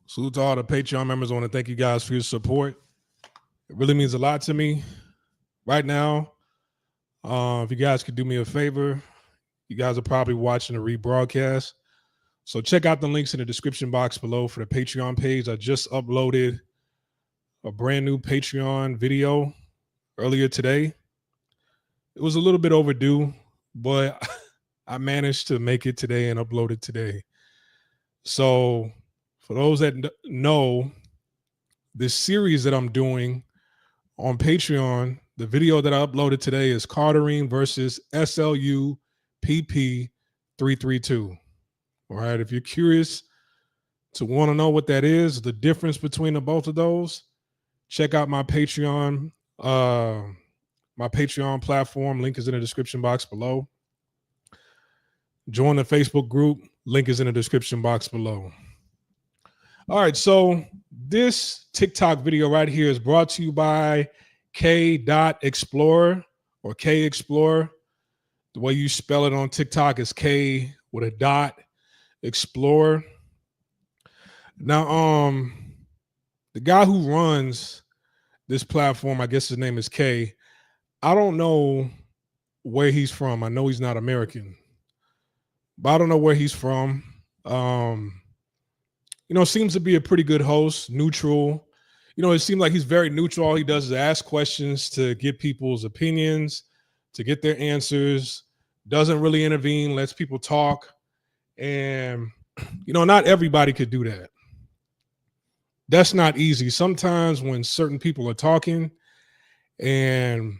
Salute to all the Patreon members. I want to thank you guys for your support. It really means a lot to me right now. If you guys could do me a favor, you guys are probably watching the rebroadcast. So check out the links in the description box below for the Patreon page. I just uploaded a brand new Patreon video earlier today. It was a little bit overdue, but I managed to make it today and upload it today. So for those that know, this series that I'm doing on Patreon, the video that I uploaded today is Carterine versus SLU PP 332. All right, if you're curious to want to know what that is, the difference between the both of those, check out my Patreon platform. Link is in the description box below. Join the Facebook group. Link is in the description box below. All right, so this TikTok video right here is brought to you by K.Explorer or K Explorer. The way you spell it on TikTok is K with a dot Explorer. Now, the guy who runs this platform, I guess his name is K. I don't know where he's from. I know he's not American, but I don't know where he's from. Seems to be a pretty good host, neutral. It seems like he's very neutral. All he does is ask questions to get people's opinions, to get their answers, doesn't really intervene, lets people talk. And, not everybody could do that. That's not easy. Sometimes when certain people are talking and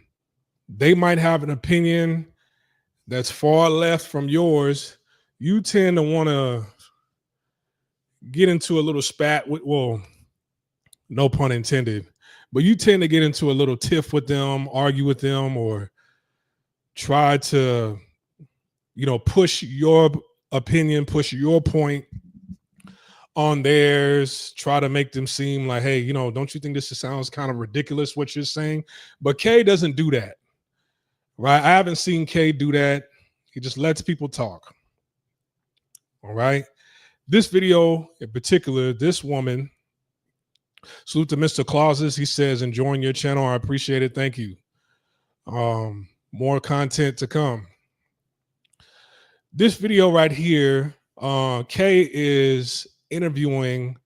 they might have an opinion that's far left from yours, you tend to want to get into a little spat with, well, no pun intended, but you tend to get into a little tiff with them, argue with them, or try to, push your opinion, push your point on theirs, try to make them seem like, hey, don't you think this sounds kind of ridiculous what you're saying? But K doesn't do that, right? I haven't seen K do that. He just lets people talk. All right. This video in particular, this woman, salute to Mr. Clauses. He says, enjoying your channel. I appreciate it. Thank you. More content to come. This video right here, Kay is interviewing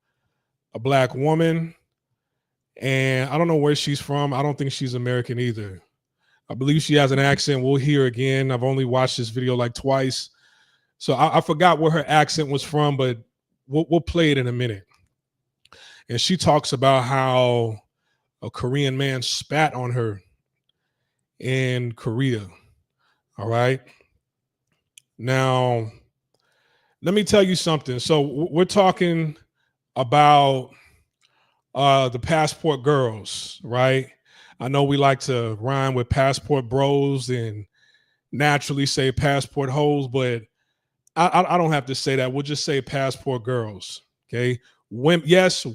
a black woman, and I don't know where she's from. I don't think she's American either. I believe she has an accent. We'll hear again. I've only watched this video like twice, so I forgot where her accent was from, but we'll play it in a minute. And she talks about how a Korean man spat on her in Korea. All right. Now, let me tell you something. So we're talking about the passport girls, right? I know we like to rhyme with passport bros and naturally say passport hoes, but I don't have to say that. We'll just say passport girls, okay? Yes,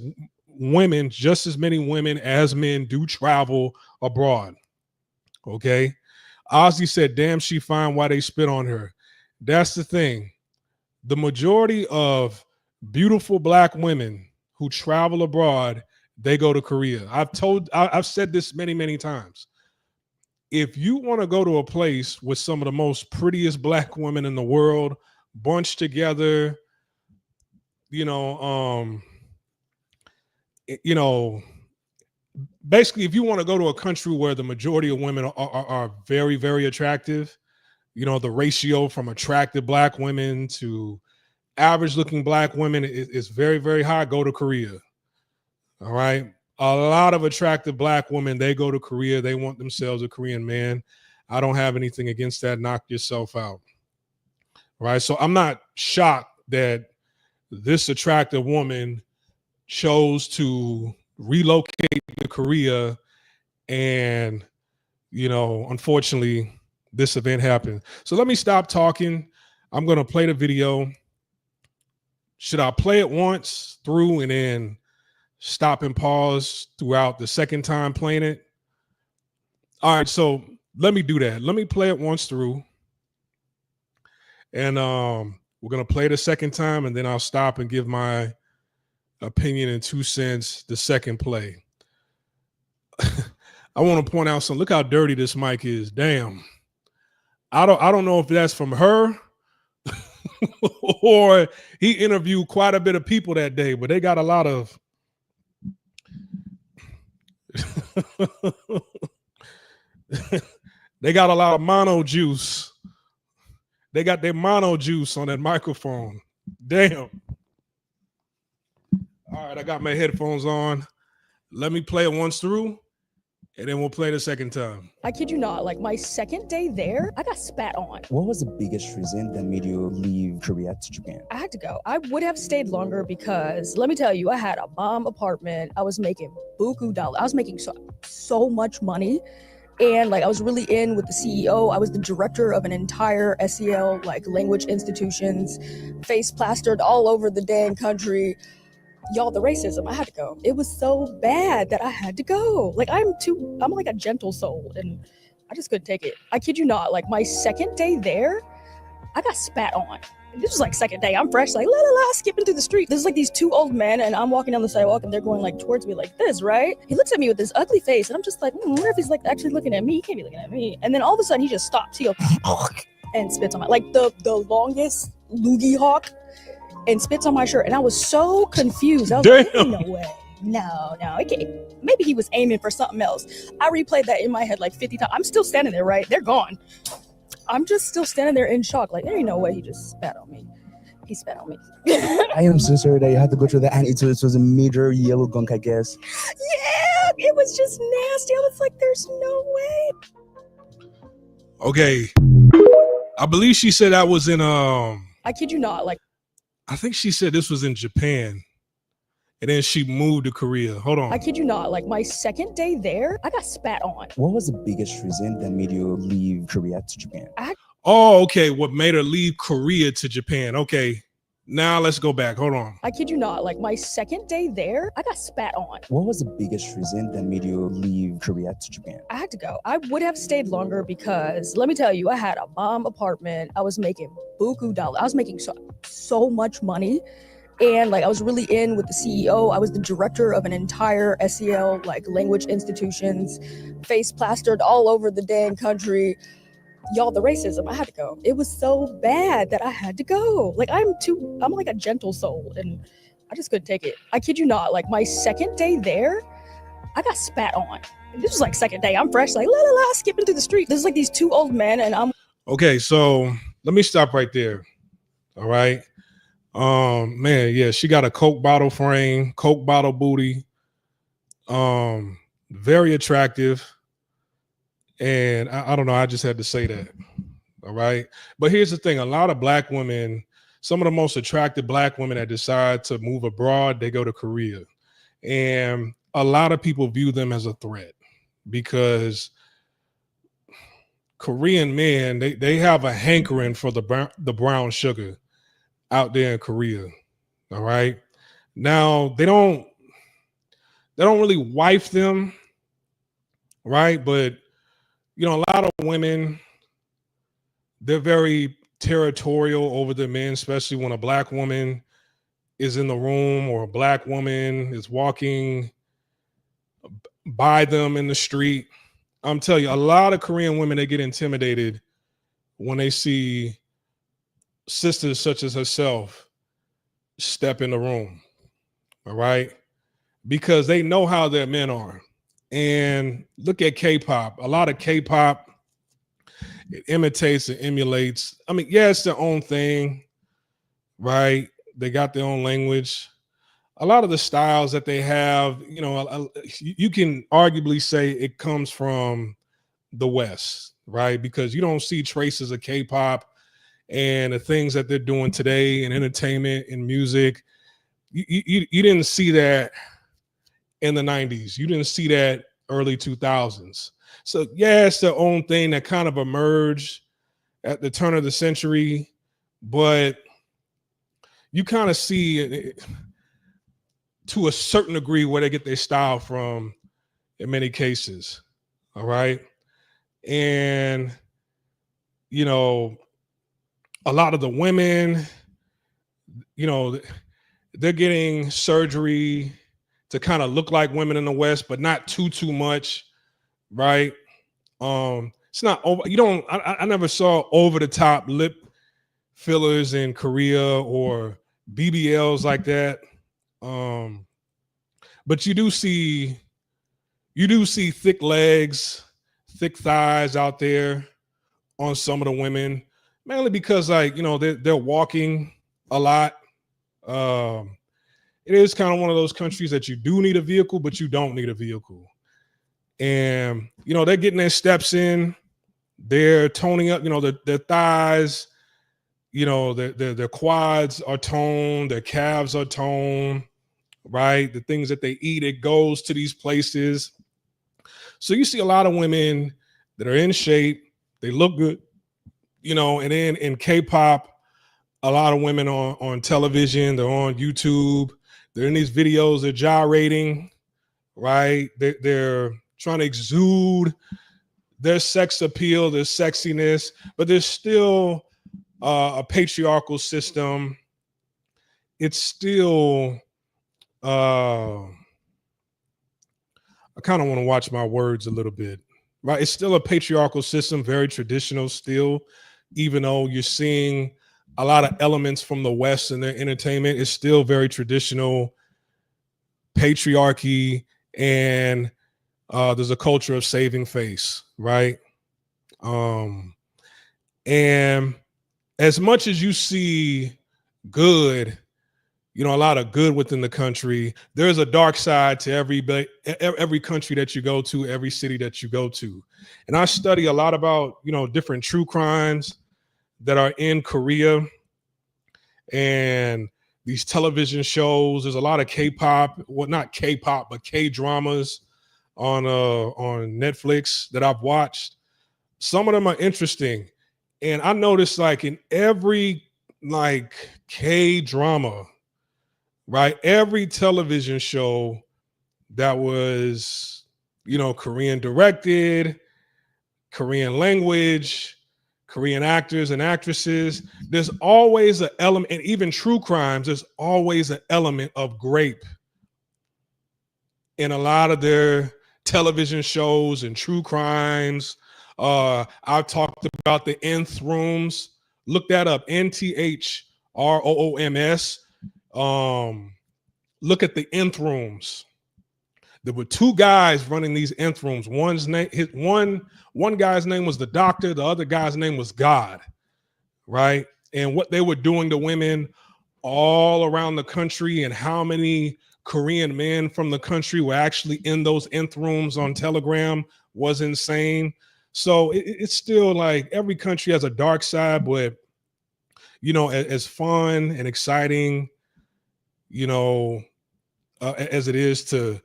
women, just as many women as men do travel abroad, okay? Ozzy said, damn, she fine, why they spit on her. That's the thing. The majority of beautiful black women who travel abroad, they go to Korea. I've said this many, many times. If you want to go to a place with some of the most prettiest black women in the world, bunched together, basically, if you want to go to a country where the majority of women are very, very attractive, the ratio from attractive black women to average looking black women is very, very high, go to Korea. All right. A lot of attractive black women, they go to Korea. They want themselves a Korean man. I don't have anything against that. Knock yourself out. Right. So I'm not shocked that this attractive woman chose to relocate to Korea. And, unfortunately, this event happened. So let me stop talking. I'm going to play the video. Should I play it once through and then stop and pause throughout the second time playing it? All right, so let me do that. Let me play it once through. And we're going to play the second time, and then I'll stop and give my opinion and 2 cents, the second play. I want to point out something. Look how dirty this mic is. Damn. I don't know if that's from her or he interviewed quite a bit of people that day, but they got a lot of they got a lot of mono juice. They got their mono juice on that microphone. Damn. All right, I got my headphones on. Let me play it once through, and then we'll play the second time. I kid you not, like my second day there, I got spat on. What was the biggest reason that made you leave Korea to Japan? I had to go. I would have stayed longer because, let me tell you, I had a bomb apartment. I was making buku dollars. I was making so much money. And like I was really in with the CEO. I was the director of an entire SEL like language institutions, face plastered all over the dang country. Y'all, the racism, I had to go. It was so bad that I had to go. Like I'm like a gentle soul and I just couldn't take it. I kid you not, like my second day there, I got spat on. This was like second day. I'm fresh, like la la la, skipping through the street. There's like these two old men, and I'm walking down the sidewalk, and they're going like towards me like this, right? He looks at me with this ugly face, and I'm just like, I wonder if he's like actually looking at me. He can't be looking at me. And then all of a sudden, he just stops. He goes and spits on my like the longest loogie hawk, and spits on my shirt. And I was so confused. I was like, no way. No, okay. Maybe he was aiming for something else. I replayed that in my head like 50 times. I'm still standing there, right? They're gone. I'm just still standing there in shock. Like, there ain't no way he just spat on me. He spat on me. I am so sorry that you had to go through that. And it was a major yellow gunk, I guess. Yeah, it was just nasty. I was like, there's no way. Okay. I believe she said that was in I kid you not, like I think she said this was in Japan. And then she moved to Korea. Hold on. I kid you not, like my second day there, I got spat on. What was the biggest reason that made you leave Korea to Japan? Oh, okay. What made her leave Korea to Japan? Okay. Now let's go back. Hold on. I kid you not, like my second day there, I got spat on. What was the biggest reason that made you leave Korea to Japan? I had to go. I would have stayed longer because, let me tell you, I had a bomb apartment. I was making buku dollars. I was making so much money. And like I was really in with the CEO. I was the director of an entire SEL like language institutions, face plastered all over the dang country. Y'all, the racism, I had to go. It was so bad that I had to go. Like I'm like a gentle soul and I just couldn't take it. I kid you not, like my second day there, I got spat on. This was like second day. I'm fresh, like la la la, skipping through the street. There's like these two old men and I'm okay. So let me stop right there. All right. Man, yeah, she got a Coke bottle frame, Coke bottle booty. Very attractive. And I don't know, I just had to say that. All right. But here's the thing: a lot of black women, some of the most attractive black women that decide to move abroad, they go to Korea. And a lot of people view them as a threat because Korean men, they have a hankering for the brown sugar out there in Korea. All right. Now they don't really wife them, right? But you know, a lot of women, they're very territorial over the men, especially when a black woman is in the room or a black woman is walking by them in the street. I'm telling you, a lot of Korean women, they get intimidated when they see sisters such as herself step in the room, all right? Because they know how their men are. And look at K-pop. A lot of K-pop, it imitates and emulates. I mean, yeah, it's their own thing, right? They got their own language. A lot of the styles that they have, you know, you can arguably say it comes from the West, right? Because you don't see traces of K-pop and the things that they're doing today in entertainment and music. You didn't see that in the 90s. You didn't see that early 2000s. So yeah, it's their own thing that kind of emerged at the turn of the century, but you kind of see it to a certain degree where they get their style from in many cases. All right. And, you know, a lot of the women, you know, they're getting surgery to kind of look like women in the West, but not too much, right? It's not over. You don't. I never saw over the top lip fillers in Korea or BBLs like that. But you do see thick legs, thick thighs out there on some of the women, mainly because they're walking a lot. It is kind of one of those countries that you do need a vehicle, but you don't need a vehicle. And they're getting their steps in. They're toning up, their thighs, their quads are toned, their calves are toned, right? The things that they eat, it goes to these places. So you see a lot of women that are in shape, they look good, and then in K-pop, a lot of women on television, they're on YouTube, they're in these videos, they're gyrating, right? They're trying to exude their sex appeal, their sexiness, but there's still a patriarchal system. It's still, I kind of want to watch my words a little bit, right? It's still a patriarchal system, very traditional still, even though you're seeing a lot of elements from the West in their entertainment. It's still very traditional patriarchy, and there's a culture of saving face, right? And as much as you see good, a lot of good within the country, there's a dark side to every country that you go to, every city that you go to. And I study a lot about, different true crimes that are in Korea and these television shows. There's a lot of K-pop, well, not K-pop, but K-dramas on Netflix that I've watched. Some of them are interesting. And I noticed in every K-drama, right? Every television show that was, Korean directed, Korean language, Korean actors and actresses, there's always an element, and even true crimes, there's always an element of grape in a lot of their television shows and true crimes. I've talked about the nth rooms. Look that up, NTHROOMS. Look at the nth rooms. There were two guys running these nth rooms. One guy's name was the doctor, the other guy's name was God, right? And what they were doing to women all around the country, and how many Korean men from the country were actually in those nth rooms on Telegram was insane. So it's still every country has a dark side, but as fun and exciting, as it is to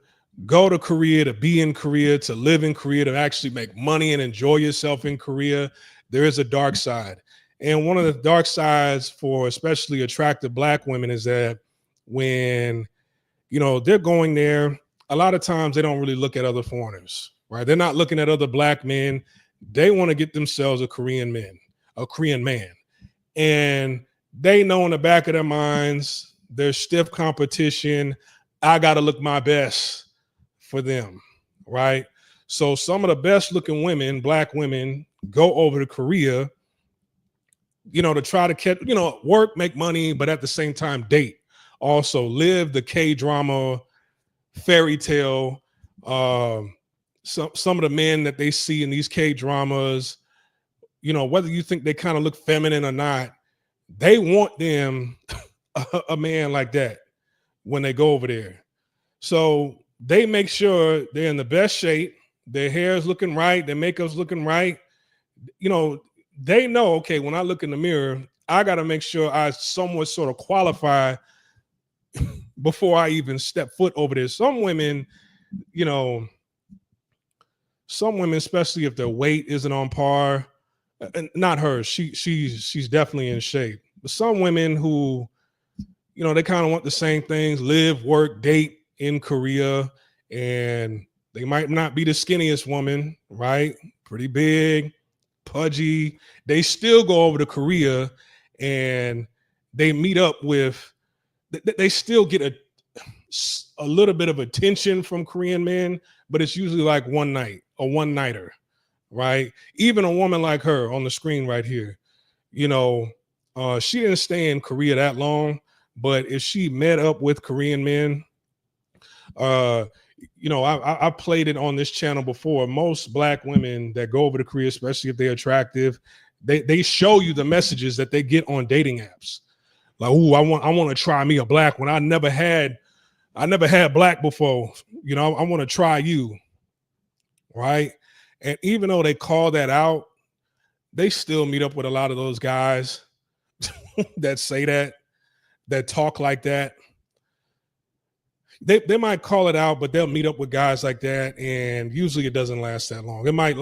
go to Korea, to be in Korea, to live in Korea, to actually make money and enjoy yourself in Korea, there is a dark side. And one of the dark sides for especially attractive Black women is that when, they're going there, a lot of times they don't really look at other foreigners, right? They're not looking at other Black men. They want to get themselves a Korean man. And they know in the back of their minds, there's stiff competition. I got to look my best for them, right? So some of the best looking women, Black women, go over to Korea, to try to catch, work, make money, but at the same time date. Also live the K-drama fairy tale. Some of the men that they see in these K-dramas, whether you think they kind of look feminine or not, they want them a man like that when they go over there. So they make sure they're in the best shape, their hair is looking right, their makeup's looking right. They know, okay, when I look in the mirror, I got to make sure I somewhat sort of qualify before I even step foot over there. Some women, especially if their weight isn't on par, not her, she's definitely in shape. But some women who, they kind of want the same things, live, work, date in Korea, and they might not be the skinniest woman, right? Pretty big, pudgy. They still go over to Korea and they meet up with they still get a little bit of attention from Korean men, but it's usually like one night, a one-nighter, right? Even a woman like her on the screen right here, you know, she didn't stay in Korea that long, but if she met up with Korean men, uh, I played it on this channel before. Most black women that go over to Korea, especially if they're attractive, they show you the messages that they get on dating apps. Like, ooh, I want to try me a black one. I never had black before. I want to try you, right? And even though they call that out, they still meet up with a lot of those guys that say that talk like that. They might call it out, but they'll meet up with guys like that, and usually it doesn't last that long. It might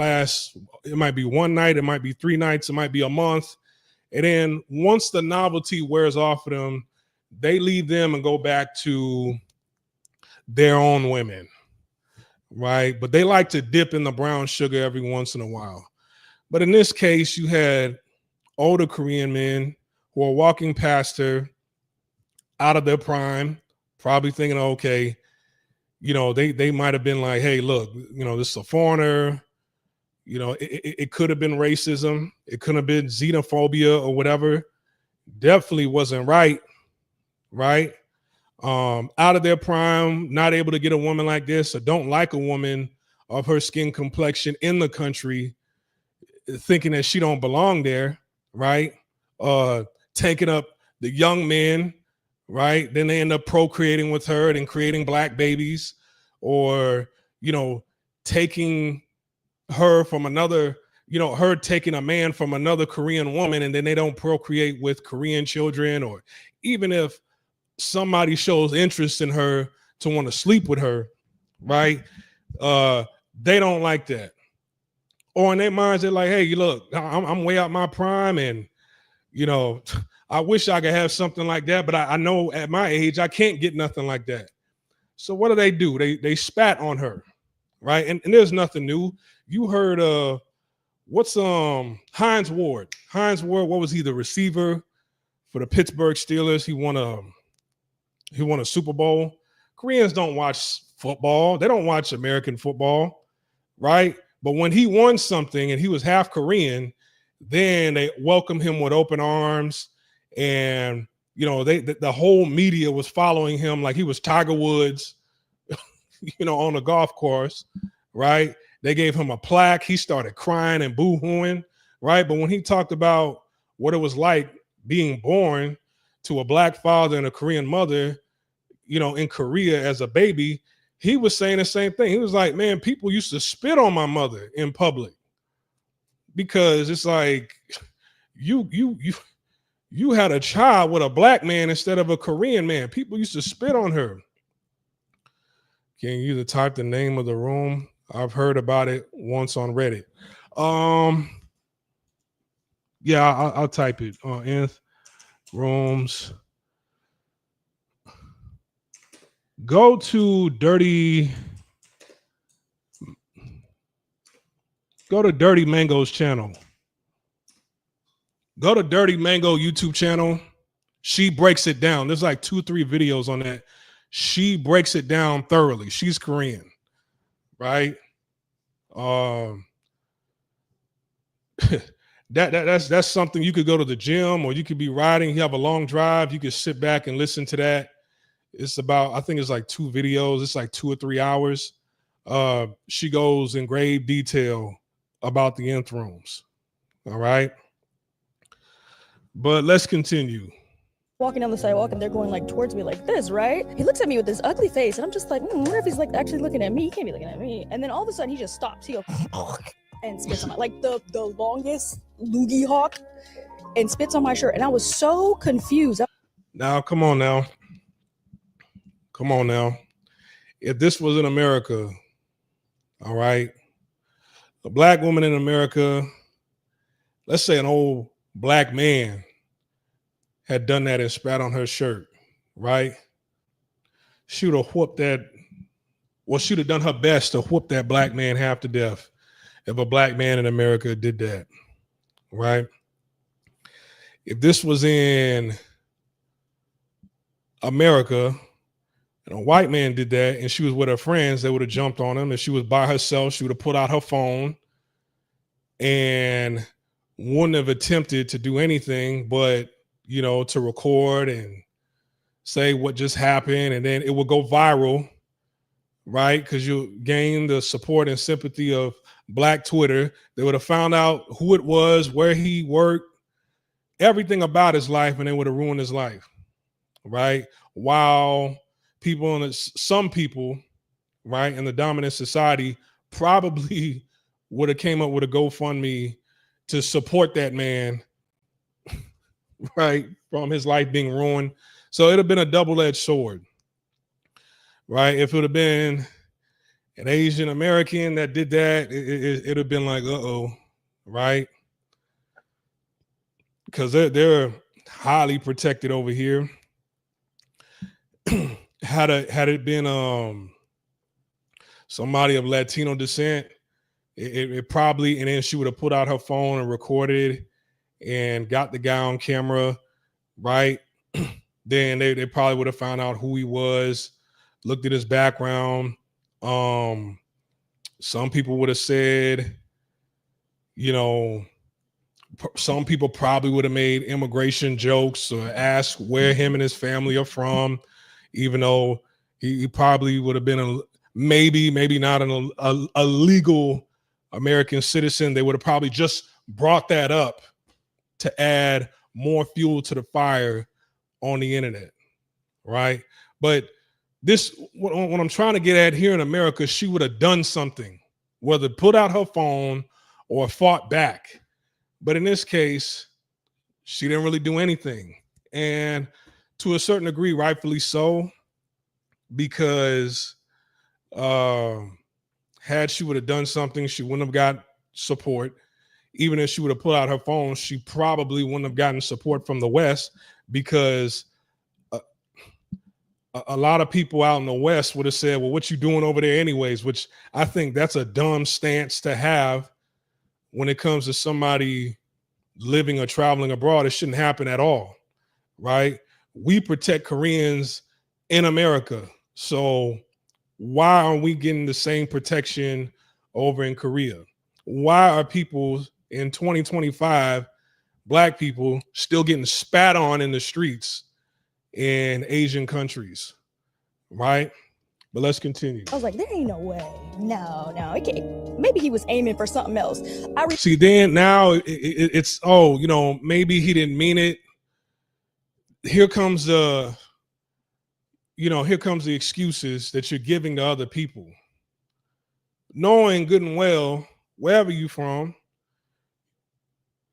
be one night, it might be 3 nights, it might be a month. And then once the novelty wears off of them, they leave them and go back to their own women, right? But they like to dip in the brown sugar every once in a while. But in this case, you had older Korean men who are walking past her out of their prime, probably thinking, okay, they might have been like, hey, look, this is a foreigner. It could have been racism. It could have been xenophobia or whatever. Definitely wasn't right. Out of their prime, not able to get a woman like this, or don't like a woman of her skin complexion in the country, thinking that she don't belong there, right? Taking up the young men, right? Then they end up procreating with her and creating black babies, or, taking her from another, her taking a man from another Korean woman, and then they don't procreate with Korean children. Or even if somebody shows interest in her to want to sleep with her, right? They don't like that. Or in their minds, they're like, hey, look, I'm way out my prime, and I wish I could have something like that, but I know at my age I can't get nothing like that. So what do? They spat on her, right? And there's nothing new. You heard what's Hines Ward? Hines Ward, what was he, the receiver for the Pittsburgh Steelers? He won a Super Bowl. Koreans don't watch football. They don't watch American football, right? But when he won something and he was half Korean, then they welcomed him with open arms, and the whole media was following him like he was Tiger Woods, on a golf course, right? They gave him a plaque. He started crying and boo-hooing, right? But when he talked about what it was like being born to a black father and a Korean mother, in Korea as a baby, he was saying the same thing. He was like, man, people used to spit on my mother in public, because it's like you had a child with a black man instead of a Korean man. People used to spit on her. Can you either type the name of the room? I've heard about it once on Reddit. Yeah, I'll type it on Nth Rooms. Go to Dirty Mango's channel. Go to Dirty Mango YouTube channel. She breaks it down. There's like 2-3 videos on that. She breaks it down thoroughly. She's Korean, right? That's something you could go to the gym, or you could be riding. You have a long drive. You could sit back and listen to that. It's about, I think it's like 2 videos. It's like 2 or 3 hours. She goes in grave detail about the Nth Rooms. All right. But let's continue. Walking down the sidewalk and they're going like towards me like this, right? He looks at me with this ugly face and I'm just like, I wonder if he's like actually looking at me. He can't be looking at me. And then all of a sudden he just stops. He goes and spits on my, like the longest loogie hawk, and spits on my shirt. And I was so confused. Now, come on now. If this was in America, all right, a black woman in America, let's say an old black man had done that and spat on her shirt, right? She would have whooped that, well, she'd have done her best to whoop that black man half to death if a black man in America did that, right? If this was in America and a white man did that and she was with her friends, they would have jumped on him. If she was by herself, she would have pulled out her phone and wouldn't have attempted to do anything but, to record and say what just happened. And then it would go viral, right? Because you gain the support and sympathy of Black Twitter. They would have found out who it was, where he worked, everything about his life, and they would have ruined his life, right? While some people, right, in the dominant society probably would have came up with a GoFundMe to support that man, right, from his life being ruined. So it'd have been a double-edged sword, right? If it would have been an Asian American that did that, it'd have been like, uh-oh, right? Because they're highly protected over here. Had it been somebody of Latino descent, it probably, and then she would have put out her phone and recorded and got the guy on camera, right? Then they probably would have found out who he was, looked at his background. Some people would have said, some people probably would have made immigration jokes or asked where him and his family are from, even though he probably would have been maybe not a legal American citizen. They would have probably just brought that up to add more fuel to the fire on the internet, right? But what I'm trying to get at here in America, she would have done something, whether put out her phone or fought back. But in this case, she didn't really do anything. And to a certain degree, rightfully so, because had she would have done something, she wouldn't have got support. Even if she would have put out her phone, she probably wouldn't have gotten support from the West, because a lot of people out in the West would have said, well, what you doing over there anyways? Which I think that's a dumb stance to have when it comes to somebody living or traveling abroad. It shouldn't happen at all, right? We protect Koreans in America. So why aren't we getting the same protection over in Korea? Why are people in 2025, Black people, still getting spat on in the streets in Asian countries, right? But let's continue. I was like, there ain't no way. No, it can't. Maybe he was aiming for something else. See, then now it's, maybe he didn't mean it. Here comes the excuses that you're giving to other people. Knowing good and well, wherever you from,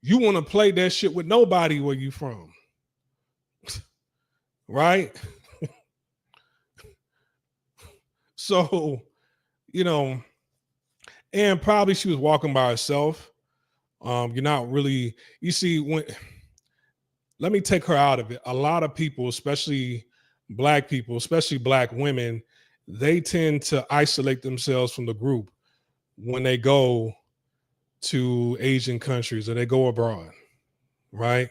you want to play that shit with nobody where you from. Right? So, and probably she was walking by herself. You're not really, let me take her out of it. A lot of people, especially Black people, especially Black women, they tend to isolate themselves from the group when they go to Asian countries or they go abroad, right?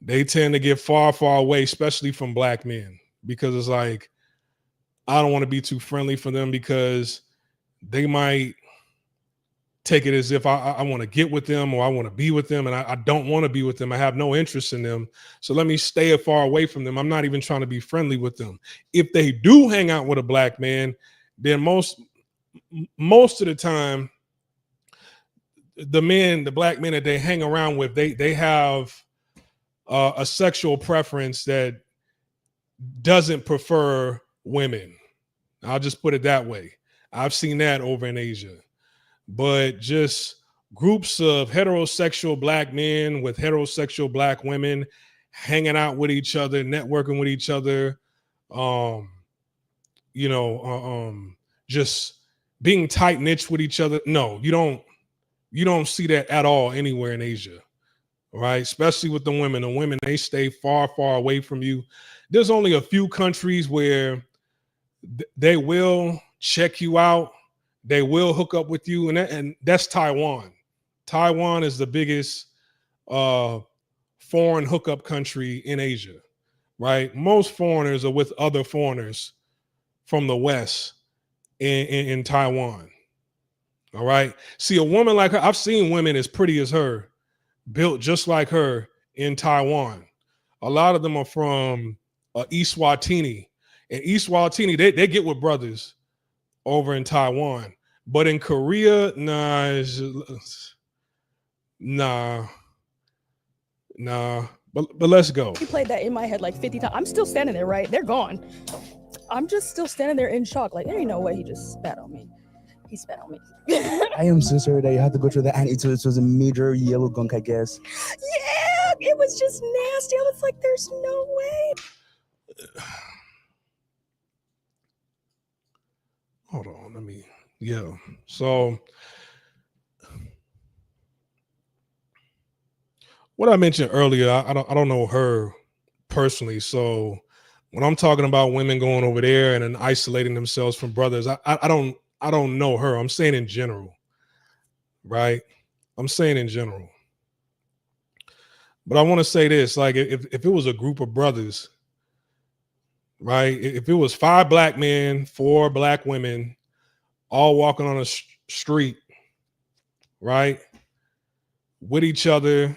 They tend to get far, far away, especially from Black men, because it's like, I don't want to be too friendly for them, because they might take it as if I want to get with them or I want to be with them, and I don't want to be with them. I have no interest in them. So let me stay far away from them. I'm not even trying to be friendly with them. If they do hang out with a Black man, then most of the time, the Black men that they hang around with, they have a sexual preference that doesn't prefer women. I'll just put it that way. I've seen that over in Asia. But just groups of heterosexual Black men with heterosexual Black women hanging out with each other, networking with each other, just being tight-knit with each other. No, you don't see that at all anywhere in Asia, right? Especially with the women. The women, they stay far, far away from you. There's only a few countries where they will check you out. They will hook up with you, and that's Taiwan. Taiwan is the biggest foreign hookup country in Asia. right? Most foreigners are with other foreigners from the West in Taiwan. All right. See, a woman like her, I've seen women as pretty as her, built just like her in Taiwan. A lot of them are from Eswatini. And Eswatini, they get with brothers over in Taiwan. But in Korea, nah, nah, nah. But let's go. He played that in my head like 50 times. I'm still standing there, right? They're gone. I'm just still standing there in shock. Like, there ain't no way he just spat on me. He spat on me. I am so sorry that you had to go through that, and it was a major yellow gunk, I guess. Yeah, it was just nasty. I was like, there's no way. Hold on, yeah. So what I mentioned earlier, I don't know her personally. So when I'm talking about women going over there and then isolating themselves from brothers, I don't know her. I'm saying in general, right? I'm saying in general. But I want to say this: like, if it was a group of brothers, right? If it was 5 black men, 4 black women, all walking on a street, right, with each other,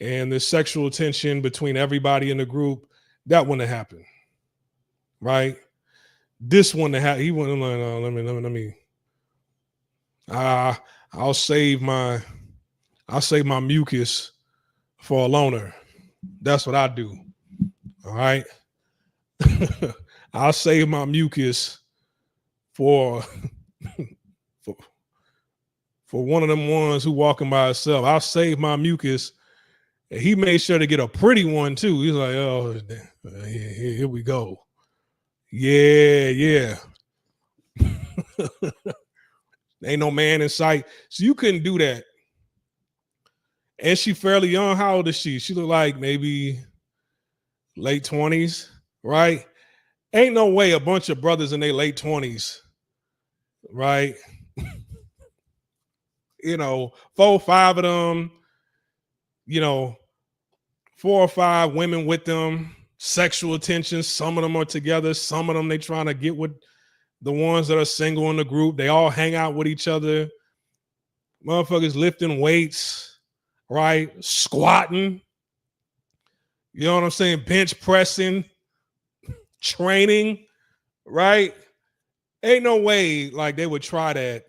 and the sexual tension between everybody in the group, that wouldn't have happened, right? This wouldn't have happened. He wouldn't like, no, let me. I'll save my mucus for a loner. That's what I do. All right. I'll save my mucus for for one of them ones who walking by herself. I'll save my mucus. And he made sure to get a pretty one too. He's like, oh, here we go. Yeah. Ain't no man in sight. So you couldn't do that. And she fairly young. How old is she? She look like maybe late 20s, right? Ain't no way a bunch of brothers in their late 20s, right? 4 or 5 of them, 4 or 5 women with them, sexual attention. Some of them are together. Some of them they trying to get with the ones that are single in the group. They all hang out with each other. Motherfuckers lifting weights, right? Squatting. You know what I'm saying? Bench pressing, training, right? Ain't no way like they would try that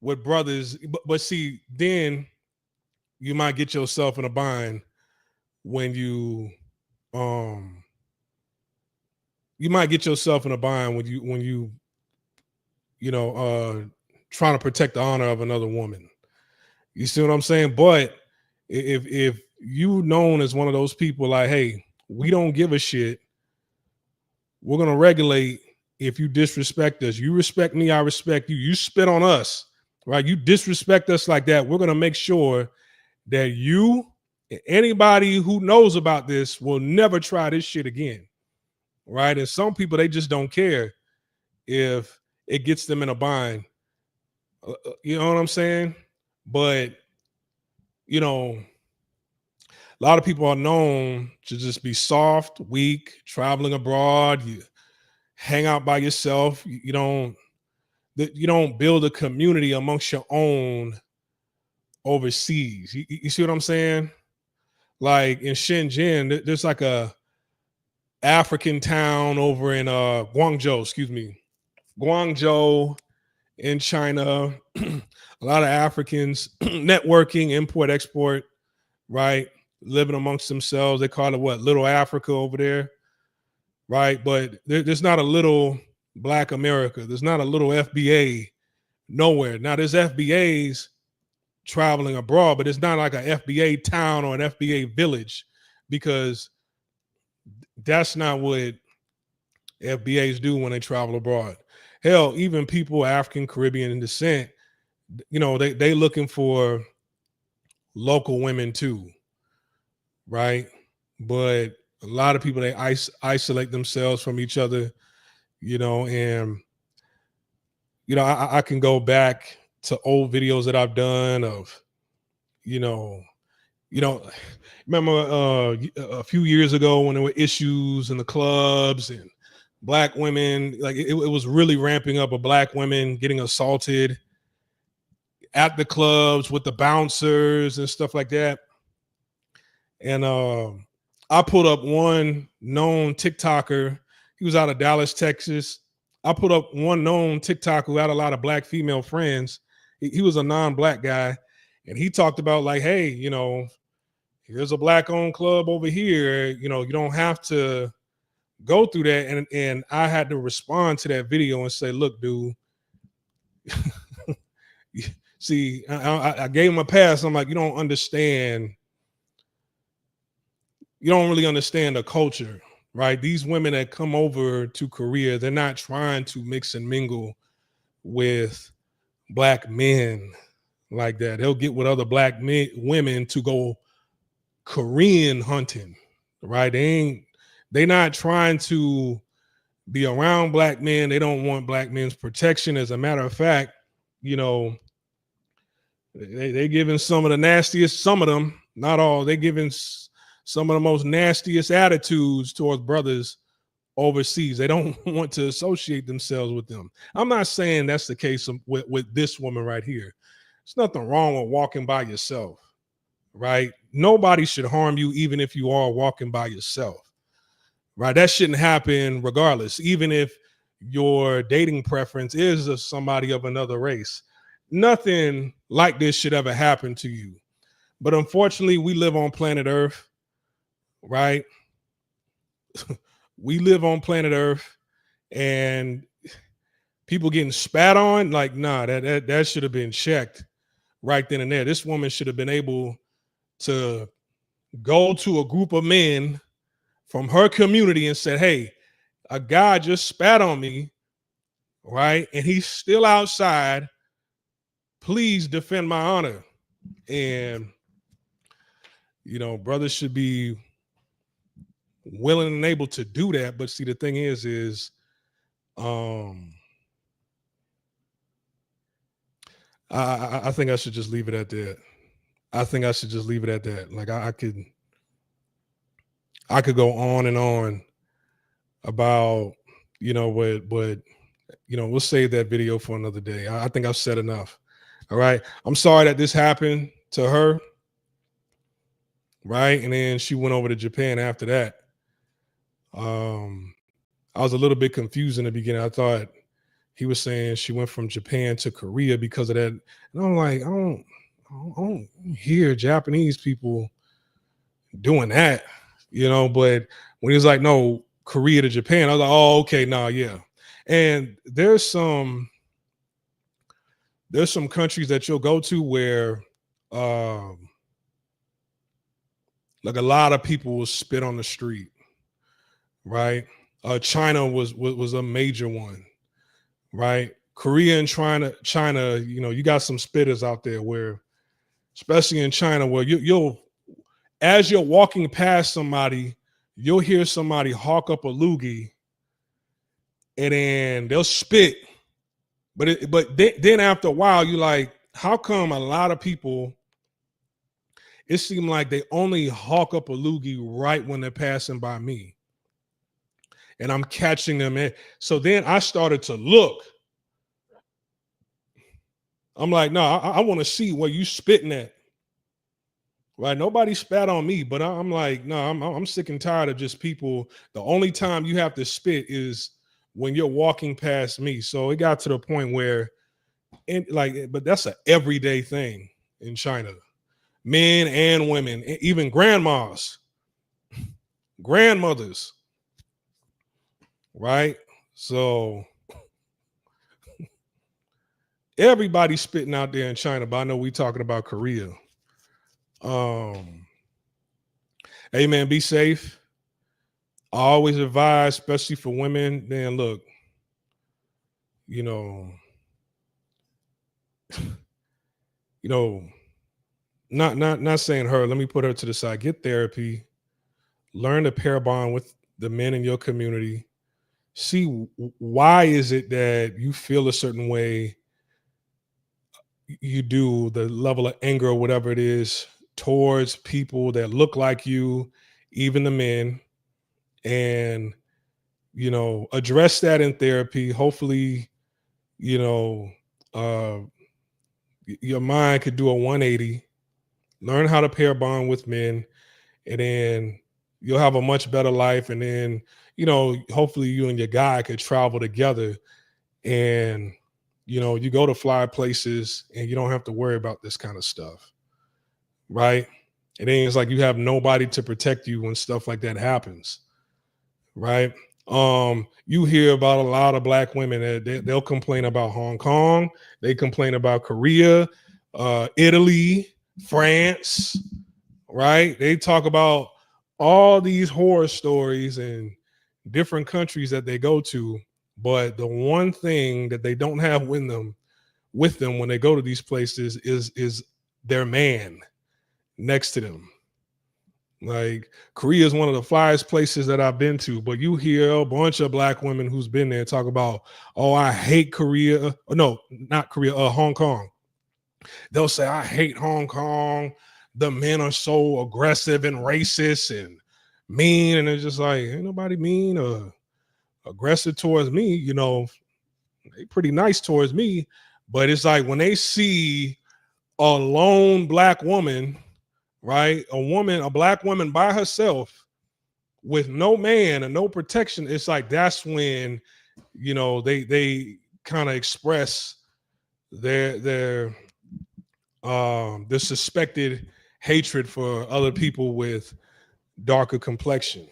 with brothers. But see, then you might get yourself in a bind when you might get yourself in a bind when you trying to protect the honor of another woman. You see what I'm saying? But if you known as one of those people like, hey, we don't give a shit, we're gonna regulate if you disrespect us. You respect me, I respect you. You spit on us, right? You disrespect us like that. We're gonna make sure that you, anybody who knows about this, will never try this shit again, right? And some people, they just don't care if it gets them in a bind. You know what I'm saying? But a lot of people are known to just be soft, weak, traveling abroad. You hang out by yourself. You don't build a community amongst your own overseas. You see what I'm saying? Like in Shenzhen, there's like a African town over in Guangzhou in China. A lot of Africans networking, import, export, right? Living amongst themselves. They call it what? Little Africa over there, right? But there's not a little Black America. There's not a little FBA nowhere. Now there's FBAs traveling abroad, but it's not like a FBA town or an FBA village, because that's not what FBAs do when they travel abroad. Hell, even people African, Caribbean in descent, they looking for local women too, right? But a lot of people, they isolate themselves from each other, and I can go back to old videos that I've done of, you know, remember a few years ago when there were issues in the clubs and black women, like it was really ramping up of black women getting assaulted at the clubs with the bouncers and stuff like that. And I pulled up one known TikToker. He was out of Dallas, Texas. I put up one known TikToker who had a lot of black female friends. He was a non-black guy, and he talked about like, hey, you know, here's a black-owned club over here. You know, you don't have to go through that. And I had to respond to that video and say, look, dude, see, I gave him a pass. I'm like, you don't understand. You don't really understand the culture, right? These women that come over to Korea, they're not trying to mix and mingle with black men like that. They'll get with other black women to go Korean hunting, right? They're not trying to be around black men. They don't want black men's protection. As a matter of fact, you know, they giving some of the nastiest, some of them, not all, they giving some of the most nastiest attitudes towards brothers overseas. They don't want to associate themselves with them. I'm not saying that's the case with this woman right here. There's nothing wrong with walking by yourself, right? Nobody should harm you, even if you are walking by yourself, right? That shouldn't happen regardless, even if your dating preference is of somebody of another race. Nothing like this should ever happen to you. But unfortunately, we live on planet Earth, right? We live on planet Earth, and people getting spat on, like, nah, that should have been checked right then and there. This woman should have been able to go to a group of men from her community and said, hey, a guy just spat on me, right? And he's still outside. Please defend my honor. And, you know, brothers should be willing and able to do that. But see, the thing is I think I should just leave it at that. I think I should just leave it at that. Like I could go on and on about, you know, but you know, we'll save that video for another day. I think I've said enough. All right. I'm sorry that this happened to her. Right. And then she went over to Japan after that. I was a little bit confused in the beginning. I thought he was saying she went from Japan to Korea because of that. And I'm like, I don't hear Japanese people doing that, you know, but when he was like, no, Korea to Japan, I was like, oh, okay, nah, yeah. And there's some countries that you'll go to where like a lot of people will spit on the street, right? China was a major one, right? Korea and China, you know, you got some spitters out there where, especially in China, where you'll as you're walking past somebody, you'll hear somebody hawk up a loogie, and then they'll spit. But then after a while, you're like, how come a lot of people, it seemed like they only hawk up a loogie right when they're passing by me, and I'm catching them in. So then I started to look. I'm like, no, I want to see where you spitting at. Right? Nobody spat on me, but I'm like, no, I'm sick and tired of just people. The only time you have to spit is when you're walking past me. So it got to the point where, but that's an everyday thing in China. Men and women, even grandmas, grandmothers, right? So everybody's spitting out there in China, but I know we talking about Korea. Hey man, be safe. I always advise, especially for women, then look, you know, not saying her, let me put her to the side. Get therapy, learn to pair bond with the men in your community. See why is it that you feel a certain way you do, the level of anger or whatever it is towards people that look like you, even the men, and address that in therapy. Hopefully, you know, uh, your mind could do a 180, learn how to pair bond with men, and then you'll have a much better life. And then, hopefully you and your guy could travel together, and, you go to fly places and you don't have to worry about this kind of stuff. Right. And then it's like you have nobody to protect you when stuff like that happens. Right. You hear about a lot of black women that they'll complain about Hong Kong, they complain about Korea, Italy, France, right? They talk about all these horror stories in different countries that they go to, but the one thing that they don't have with them when they go to these places is their man next to them. Like, Korea is one of the flyest places that I've been to, but you hear a bunch of black women who's been there talk about, oh, I hate Korea. No, not Korea, Hong Kong. They'll say, I hate Hong Kong. The men are so aggressive and racist and mean. And it's just like, ain't nobody mean or aggressive towards me. They pretty nice towards me. But it's like when they see a lone black woman, right? A black woman by herself with no man and no protection. It's like, that's when, they kind of express their suspected hatred for other people with darker complexion,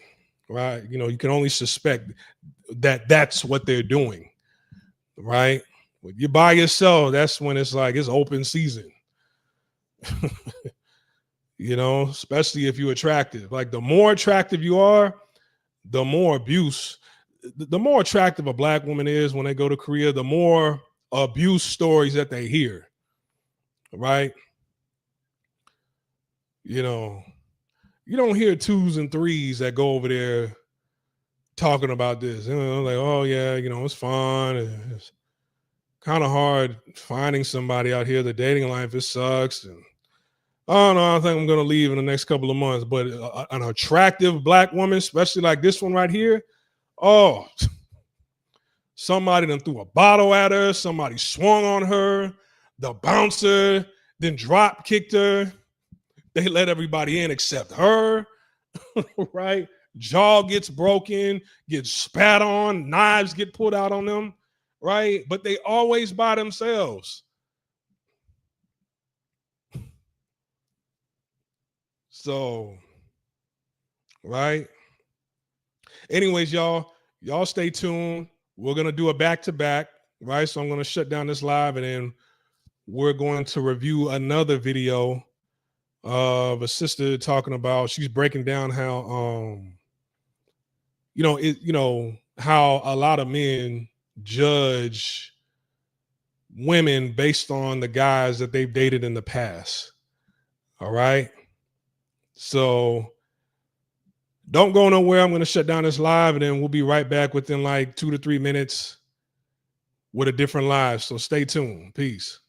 right? You can only suspect that that's what they're doing, right? When you're by yourself, that's when it's like it's open season. Especially if you're attractive. Like, the more attractive you are, the more abuse. The more attractive a black woman is when they go to Korea, the more abuse stories that they hear, right? You don't hear twos and threes that go over there talking about this. Like, oh yeah, it's fun. It's kind of hard finding somebody out here. The dating life, it sucks. And oh no, I think I'm gonna leave in the next couple of months. But an attractive black woman, especially like this one right here, oh, somebody done threw a bottle at her, somebody swung on her, the bouncer then drop kicked her. They let everybody in except her, right? Jaw gets broken, gets spat on, knives get pulled out on them, right? But they always by themselves. So, right? Anyways, y'all stay tuned. We're going to do a back-to-back, right? So I'm going to shut down this live, and then we're going to review another video of a sister talking about, she's breaking down how, how a lot of men judge women based on the guys that they've dated in the past. All right. So don't go nowhere. I'm going to shut down this live, and then we'll be right back within like 2 to 3 minutes with a different live. So stay tuned. Peace.